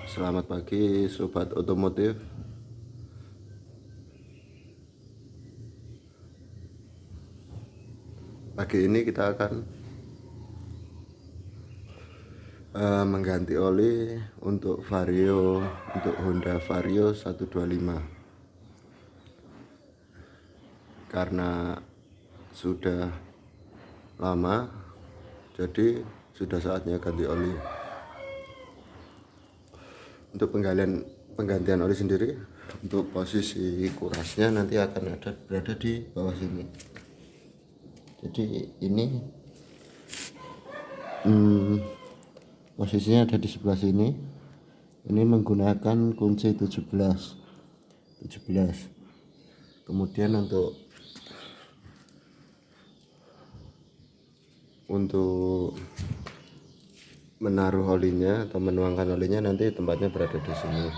Selamat pagi sobat otomotif. Pagi ini kita akan mengganti oli untuk Honda Vario 125 karena sudah lama, jadi sudah saatnya ganti oli. Untuk penggantian oli sendiri, untuk posisi kurasnya nanti akan berada di bawah sini. Jadi ini posisinya ada di sebelah sini. Ini menggunakan kunci 17. Kemudian untuk menaruh olinya atau menuangkan olinya nanti tempatnya berada di sini.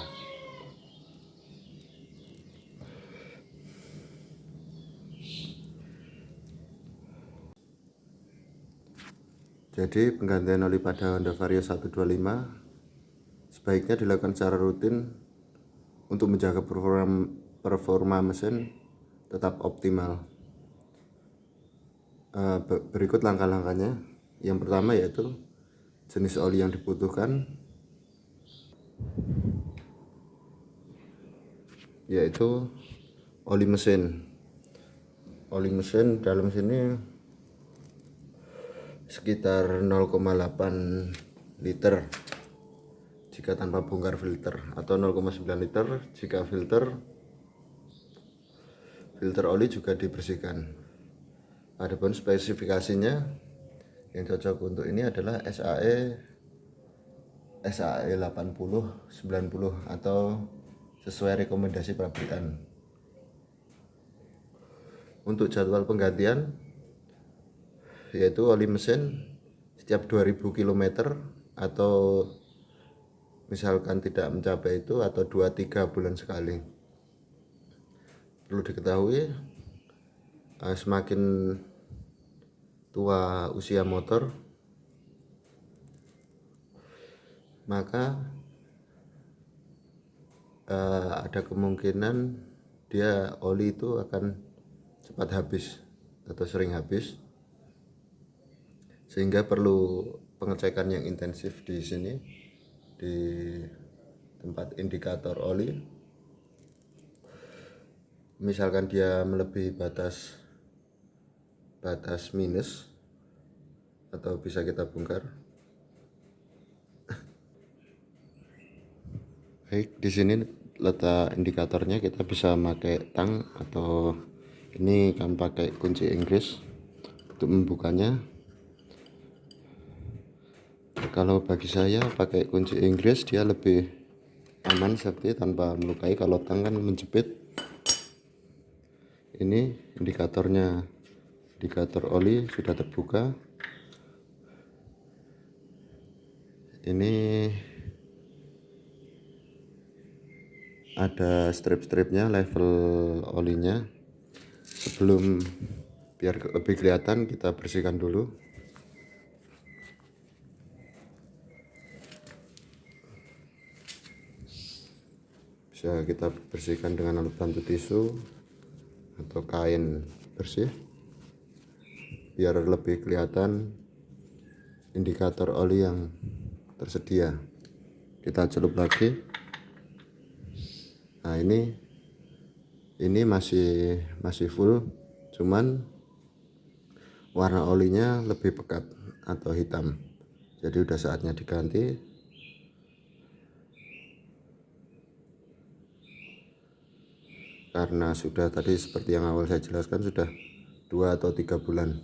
Jadi penggantian oli pada Honda Vario 125 sebaiknya dilakukan secara rutin untuk menjaga performa mesin tetap optimal. Berikut langkah-langkahnya. Yang pertama yaitu jenis oli yang dibutuhkan, yaitu oli mesin. Oli mesin dalam sini sekitar 0,8 liter jika tanpa bongkar filter, atau 0,9 liter jika filter oli juga dibersihkan. Adapun spesifikasinya yang cocok untuk ini adalah SAE 80 90 atau sesuai rekomendasi pabrikan. Untuk jadwal penggantian yaitu oli mesin setiap 2000 km atau misalkan tidak mencapai itu, atau 2-3 bulan sekali. Perlu diketahui, semakin tua usia motor, maka ada kemungkinan oli itu akan cepat habis atau sering habis, sehingga perlu pengecekan yang intensif di sini, di tempat indikator oli. Misalkan dia melebihi batas minus, atau bisa kita bongkar. Baik, di sini letak indikatornya. Kita bisa pakai tang, atau ini kan pakai kunci Inggris untuk membukanya. Kalau bagi saya pakai kunci Inggris dia lebih aman, safety, tanpa melukai. Kalau tang kan menjepit. Ini indikatornya, indikator oli sudah terbuka. Ini ada strip-stripnya, level olinya. Sebelum, biar lebih kelihatan, kita bersihkan dulu. Bisa kita bersihkan dengan alat bantu tisu atau kain bersih, biar lebih kelihatan indikator oli yang tersedia. Kita celup lagi. Nah, ini masih full, cuman warna olinya lebih pekat atau hitam. Jadi udah saatnya diganti. Karena sudah, tadi seperti yang awal saya jelaskan, sudah 2 atau 3 bulan.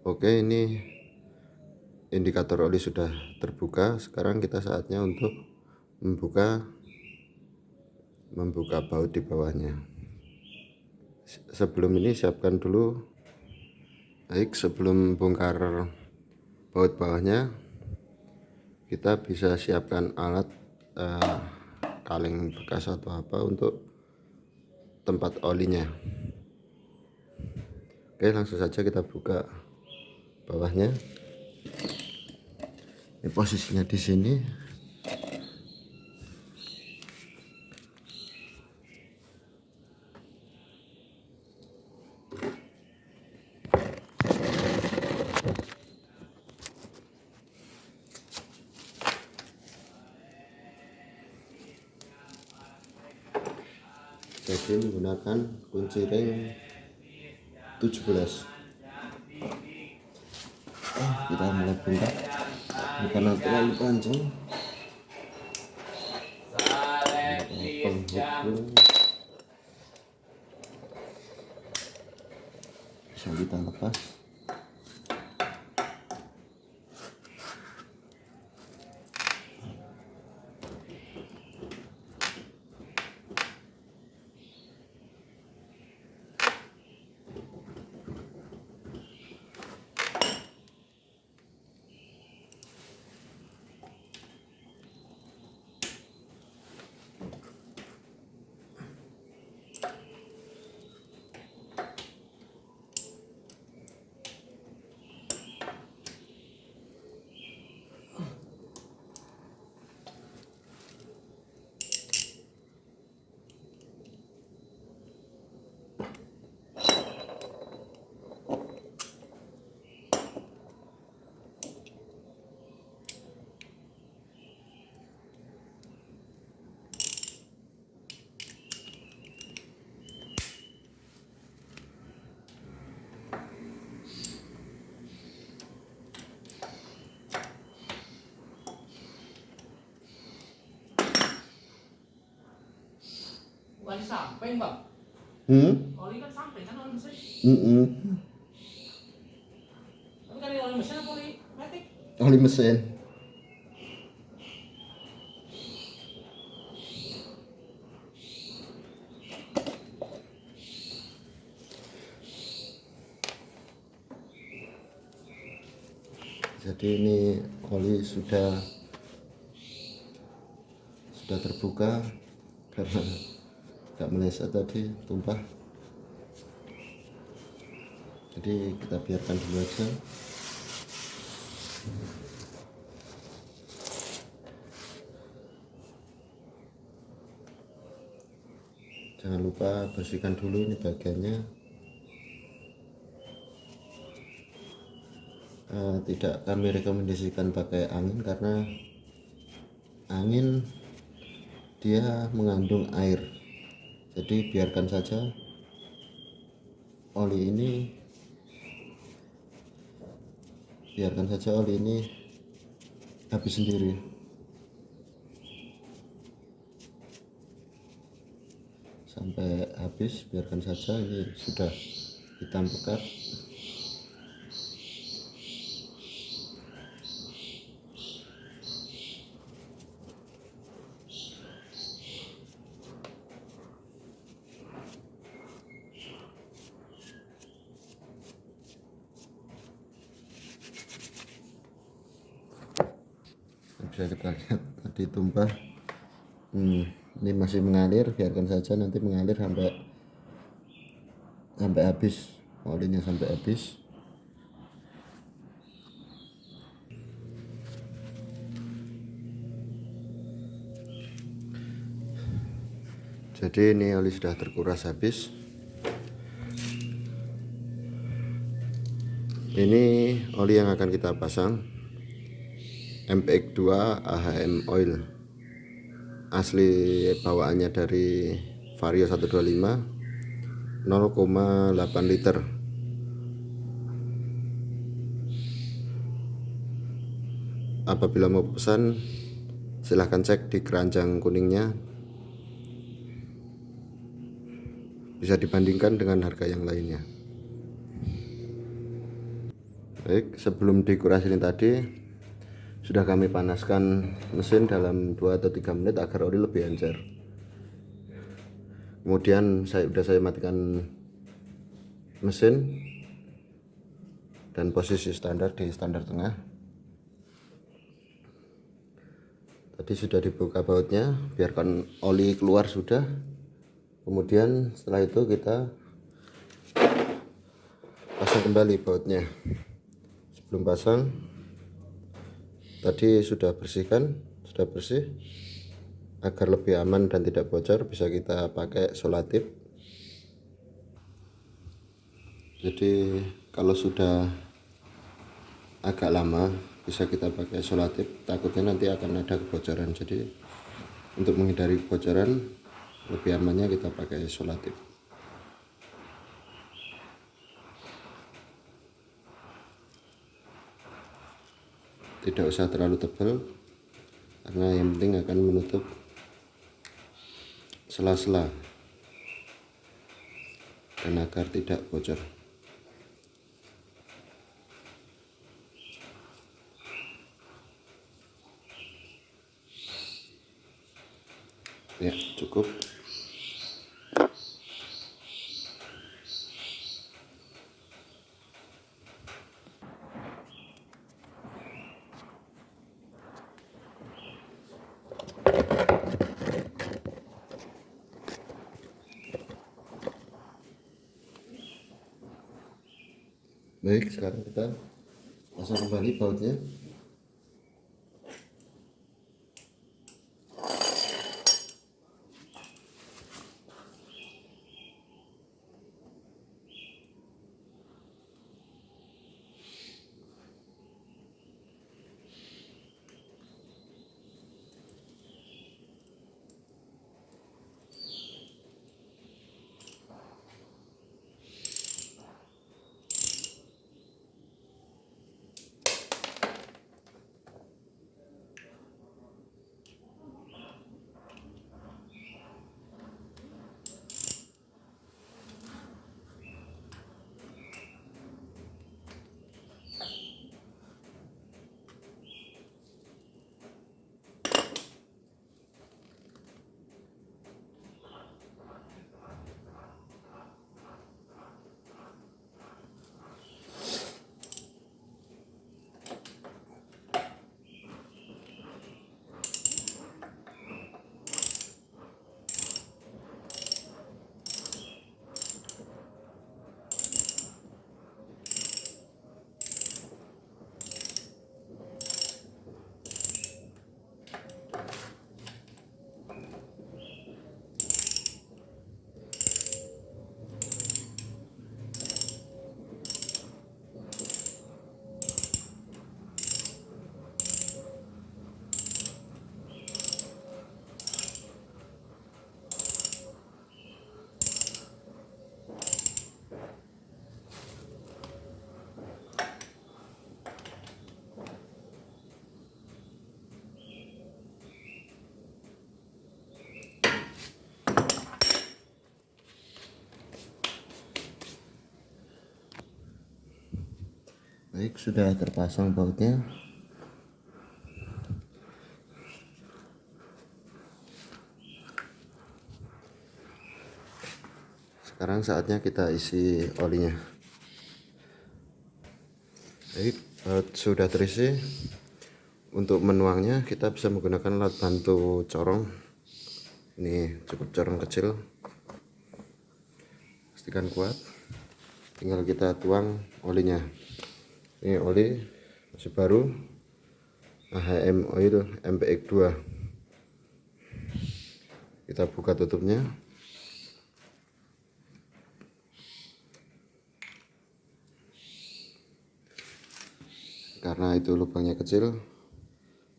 Oke, ini indikator oli sudah terbuka. Sekarang kita saatnya untuk membuka baut di bawahnya. Sebelum ini siapkan dulu, sebelum bongkar baut bawahnya, kita bisa siapkan alat kaleng bekas atau apa untuk tempat olinya. Oke, langsung saja kita buka bawahnya. Ini posisinya di sini. Jadi menggunakan kunci ring 17. Kita mulai buka karena terlalu panjang. Bisa kita lepas. Oli samping bang. Oli kan samping kan oli mesin. Tapi kan oli mesin apa oli matic? Oli mesin. Jadi ini oli sudah terbuka karena nggak meleset tadi, tumpah. Jadi kita biarkan dulu aja. Jangan lupa bersihkan dulu ini bagiannya. Tidak kami rekomendasikan pakai angin karena angin dia mengandung air. Jadi biarkan saja oli ini habis sendiri. Sampai habis, biarkan saja. Ini sudah hitam pekat. Bisa kita lihat tadi tumpah. Ini masih mengalir, biarkan saja nanti mengalir sampai habis, olinya sampai habis. Jadi ini oli sudah terkuras habis. Ini oli yang akan kita pasang, MPX2 AHM Oil, asli bawaannya dari Vario 125, 0,8 liter. Apabila mau pesan, silahkan cek di keranjang kuningnya, bisa dibandingkan dengan harga yang lainnya. Baik, sebelum dikuras ini tadi sudah kami panaskan mesin dalam 2 atau 3 menit agar oli lebih encer. Kemudian saya matikan mesin dan posisi standar di standar tengah. Tadi sudah dibuka bautnya, biarkan oli keluar sudah. Kemudian setelah itu kita pasang kembali bautnya. Sebelum pasang tadi sudah bersih, agar lebih aman dan tidak bocor bisa kita pakai solatip. Jadi kalau sudah agak lama bisa kita pakai solatip, takutnya nanti akan ada kebocoran. Jadi untuk menghindari kebocoran lebih amannya kita pakai solatip. Tidak usah terlalu tebal karena yang penting akan menutup sela-sela dan agar tidak bocor. Ya, cukup. Baik, sekarang kita pasang kembali bautnya. Baik, sudah terpasang bautnya. Sekarang saatnya kita isi olinya. Baik, baut sudah terisi. Untuk menuangnya kita bisa menggunakan alat bantu corong. Ini cukup corong kecil, pastikan kuat. Tinggal kita tuang olinya. Ini oli masih baru, AHM Oil MPX2. Kita buka tutupnya. Karena itu lubangnya kecil,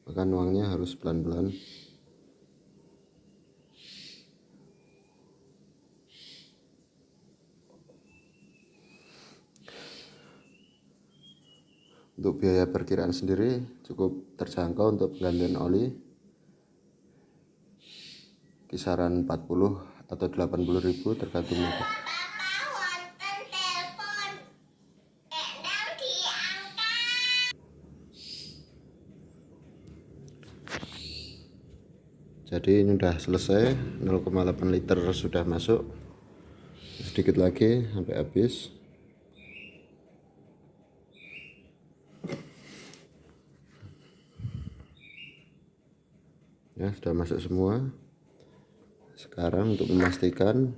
maka nuangnya harus pelan-pelan. Untuk biaya perkiraan sendiri cukup terjangkau untuk penggantian oli, kisaran 40 atau 80.000 tergantung model. Jadi ini udah selesai, 0,8 liter sudah masuk, sedikit lagi sampai habis. Ya, sudah masuk semua. Sekarang untuk memastikan,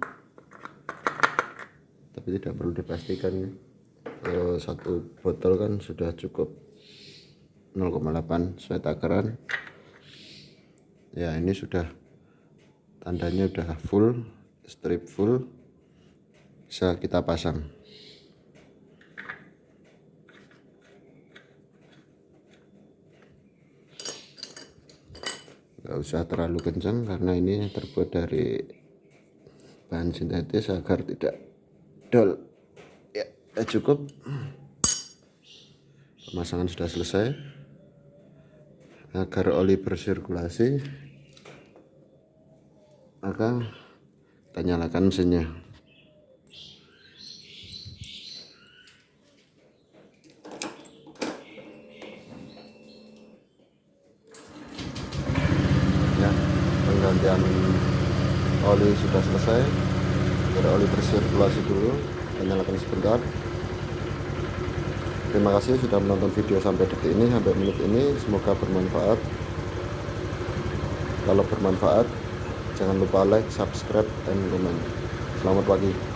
tapi tidak perlu dipastikan ya, Satu botol kan sudah cukup 0,8 sesuai takaran ya. Ini sudah tandanya udah full, strip full, bisa kita pasang. Nggak usah terlalu kencang karena ini terbuat dari bahan sintetis agar tidak dol ya. Cukup, pemasangan sudah selesai. Agar oli bersirkulasi maka kita nyalakan mesinnya. Ya, penggantian oli sudah selesai. Agar oli bersirkulasi dulu, kita nyalakan sebentar. Terima kasih sudah menonton video sampai detik ini, sampai menit ini. Semoga bermanfaat. Kalau bermanfaat, jangan lupa like, subscribe, dan komen. Selamat pagi.